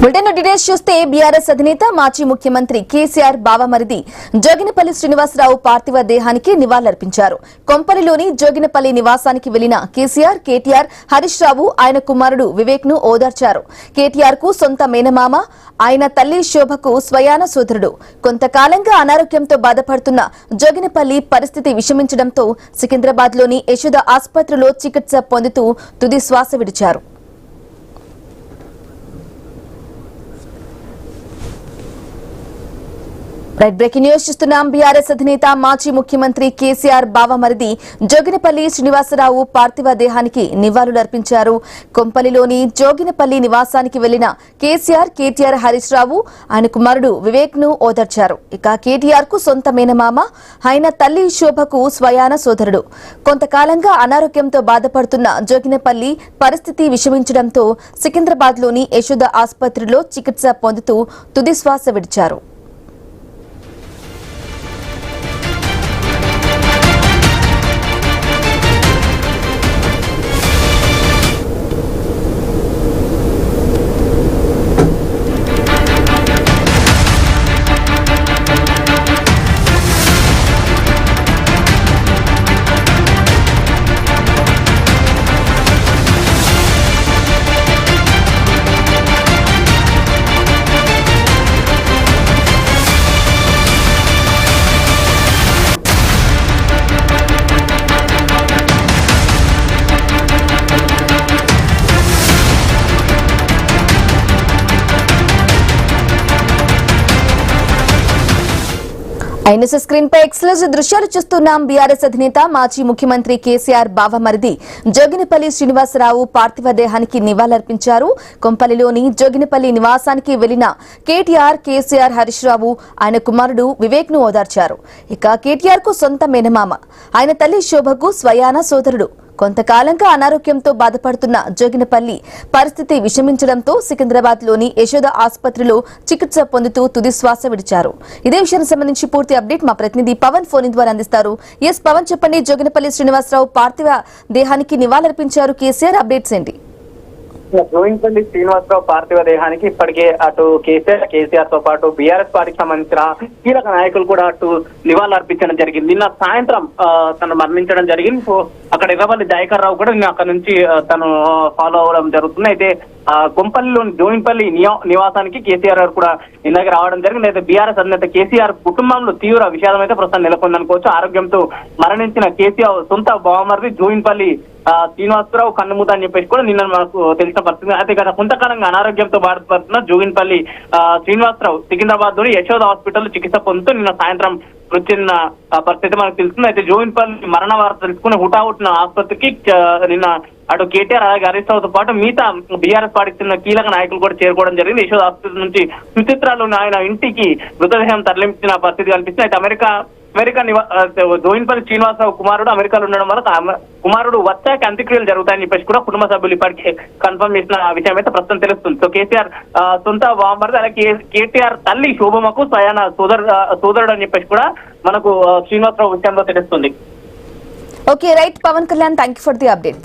Bulletin details చూస్తే BRS అధినేత మాజీ ముఖ్యమంత్రి కేసీఆర్ బావమరిది జోగినపల్లి శ్రీనివాసరావు పార్థివ దేహానికి నివాళులర్పించారు. కొంపలిలోని జోగినపల్లి నివాసానికి వెళ్లిన కేసీఆర్, కేటీఆర్, హరీష్ రావు ఆయన కుమారుడు వివేక్ ను ఓదార్చారు. కేటీఆర్ కు సొంత మేనమామ, ఆయన తల్లి శోభకు స్వయాన సోదరుడు. కొంతకాలంగా అనారోగ్యంతో బాధపడుతున్న జోగినపల్లి పరిస్థితి విషమించడంతో సికింద్రాబాద్ లోని యశోద ఆసుపత్రిలో చికిత్స పొందుతూ తుది శ్వాస విడిచారు. బ్రేకింగ్ న్యూస్ చూస్తున్నాం. బీఆర్ఎస్ అధినేత మాజీ ముఖ్యమంత్రి కేసీఆర్ బావమరిది జోగినపల్లి శ్రీనివాసరావు పార్థివ దేహానికి నివాళులర్పించారు. కొంపలిలోని జోగినపల్లి నివాసానికి వెళ్లిన కేసీఆర్, కేటీఆర్, హరీష్ రావు ఆయన కుమారుడు వివేక్ ను ఓదార్చారు. ఇక కేటీఆర్ కు సొంత మేనమామ, ఆయన తల్లి శోభకు స్వయాన సోదరుడు. కొంతకాలంగా అనారోగ్యంతో బాధపడుతున్న జోగినపల్లి పరిస్థితి విషమించడంతో సికింద్రాబాద్ లోని యశోద ఆసుపత్రిలో చికిత్స పొందుతూ తుది శ్వాస విడిచారు. ఐఎన్ఎస్ స్క్రీన్ పై ఎక్స్క్లూజివ్ దృశ్యాలు చూస్తున్నాం. బీఆర్ఎస్ అధినేత మాజీ ముఖ్యమంత్రి కేసీఆర్ బావమరిది జోగినపల్లి శ్రీనివాసరావు పార్థివ దేహానికి నివాళులర్పించారు. కొంపల్లిలోని జోగినపల్లి నివాసానికి వెళ్లిన కేటీఆర్, కేసీఆర్, హరీష్ రావు ఆయన కుమారుడు వివేక్ ను ఓదార్చారు. ఇక కేటీఆర్ కు సొంత మేనమామ, ఆయన తల్లి శోభకు స్వయాన సోదరుడు. కొంతకాలంగా అనారోగ్యంతో బాధపడుతున్న జోగినపల్లి పరిస్థితి విషమించడంతో సికింద్రాబాద్ లోని యశోద ఆసుపత్రిలో చికిత్స పొందుతూ తుది శ్వాస విడిచారు. ఇదే విషయానికి సంబంధించి పూర్తి అప్డేట్ మా ప్రతినిధి పవన్ ఫోన్ ద్వారా అందిస్తారు. ఎస్ పవన్, చెప్పండి. జోగినపల్లి శ్రీనివాసరావు పార్థివ దేహానికి నివాళులర్పించారు కేసీఆర్, అప్డేట్స్ ఏంటి? జోగినపల్లి శ్రీనివాసరావు పార్థివ దేహానికి ఇప్పటికే అటు కేసీఆర్ తో పాటు బీఆర్ఎస్ పార్టీకి సంబంధించిన కీలక నాయకులు కూడా అటు నివాళులు అర్పించడం జరిగింది. నిన్న సాయంత్రం తను మరణించడం జరిగింది. సో అక్కడ ఎర్రవల్లి దయాకర్ రావు కూడా నిన్న అక్కడ నుంచి తను ఫాలో అవడం జరుగుతుంది. అయితే కొంపల్లిలోని జోగినపల్లి నివాసానికి కేసీఆర్ గారు కూడా ఇందాక రావడం జరిగింది. అయితే బీఆర్ఎస్ అధినేత కేసీఆర్ కుటుంబంలో తీవ్ర విషాదం అయితే ప్రస్తుతం నెలకొందనుకోవచ్చు. ఆరోగ్యంతో మరణించిన కేసీఆర్ సొంత బావమరిది జోగినపల్లి శ్రీనివాసరావు కన్నుమూత అని చెప్పేసి కూడా నిన్న మనకు తెలిసిన పరిస్థితి. అయితే గత కొంతకాలంగా అనారోగ్యంతో బాధపడుతున్న జోగినపల్లి శ్రీనివాసరావు సికింద్రాబాద్ లోని యశోద హాస్పిటల్ చికిత్స పొందుతూ నిన్న సాయంత్రం వచ్చిన పరిస్థితి మనకు తెలుస్తుంది. అయితే జోగినపల్లి మరణ వార్త తెలుసుకుని హుటాహుటిన ఆసుపత్రికి నిన్న అటు కేటీఆర్ అలాగే హరీష్ రావుతో పాటు మిగతా బీఆర్ఎస్ పార్టీకి చెందిన కీలక నాయకులు కూడా చేరుకోవడం జరిగింది. యశోద ఆసుపత్రి నుంచి సుచిత్రాలోని ఆయన ఇంటికి మృతదేహం తరలించిన పరిస్థితి కనిపిస్తుంది. అయితే అమెరికా జోగినపల్లి శ్రీనివాసరావు కుమారుడు అమెరికాలో ఉండడం వల్ల కుమారుడు వచ్చాక అంత్యక్రియలు జరుగుతాయని చెప్పేసి కూడా కుటుంబ సభ్యులు ఇప్పటికే కన్ఫర్మ్ చేసిన విషయం అయితే ప్రస్తుతం తెలుస్తుంది. సో కేసీఆర్ సొంత బావమరిది అలాగే కేటీఆర్ తల్లి శోభమ్మకు స్వయాన సోదరుడు అని చెప్పేసి కూడా మనకు శ్రీనివాసరావు విషయంలో తెలుస్తుంది. Okay, right Pawan Kalyan, thank you for the update.